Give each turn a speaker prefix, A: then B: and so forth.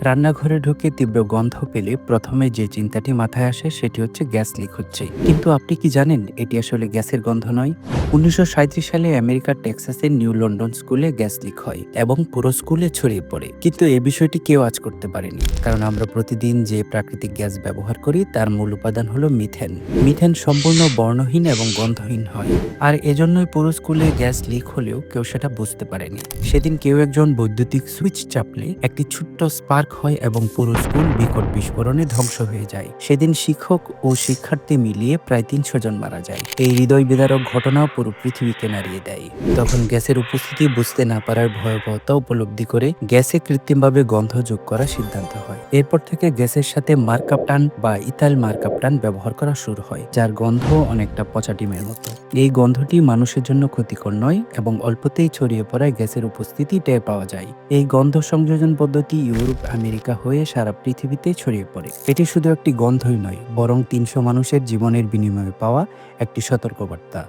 A: রান্নাঘরে ঢুকে তীব্র গন্ধ পেলে প্রথমে যে চিন্তাটি মাথায় আসে সেটি হচ্ছে গ্যাস লিক হচ্ছে। কিন্তু আপনি কি জানেন এটি আসলে গ্যাসের গন্ধ নয়? ১৯৩৭ সালে আমেরিকার টেক্সাসের নিউ লন্ডন স্কুলে গ্যাস লিক হয় এবং পুরো স্কুলে ছড়িয়ে পড়ে। কিন্তু এই বিষয়টি কেউ আজ করতে পারেনি, কারণ আমরা প্রতিদিন যে প্রাকৃতিক গ্যাস ব্যবহার করি তার মূল উপাদান হলো মিথেন। মিথেন সম্পূর্ণ বর্ণহীন এবং গন্ধহীন হয়, আর এজন্যই পুরো স্কুলে গ্যাস লিক হলেও কেউ সেটা বুঝতে পারেনি। সেদিন কেউ একজন বৈদ্যুতিক সুইচ চাপলে একটি ছোট্ট স্পার্ক হয় এবং পুরো স্কুল বিকট বিস্ফোরণে ধ্বংস হয়ে যায়। সেদিন শিক্ষক ও শিক্ষার্থী মিলিয়ে প্রায় ৩০০ জন মারা যায়। এই হৃদয় বিদারক ঘটনা পুরো পৃথিবীকে নাড়িয়ে দেয়। তখন গ্যাসের উপস্থিতি বুঝতে না পারার ভয়াবহতা উপলব্ধি করে গ্যাসে কৃত্রিমভাবে গন্ধ যোগ করার সিদ্ধান্ত হয়। এরপর থেকে গ্যাসের সাথে মারকাপটান বা ইথাইল মারকাপটান ব্যবহার করা শুরু হয়, যার গন্ধ অনেকটা পচা ডিমের মতো। এই গন্ধটি মানুষের জন্য ক্ষতিকর নয় এবং অল্পতেই ছড়িয়ে পড়ায় গ্যাসের উপস্থিতি টের পাওয়া যায়। এই গন্ধ সংযোজন পদ্ধতি ইউরোপ, আমেরিকা হয়ে সারা পৃথিবীতে ছড়িয়ে পড়ে। এটি শুধু একটি গন্ধই নয়, বরং ৩০০ মানুষের জীবনের বিনিময়ে পাওয়া একটি সতর্কবার্তা।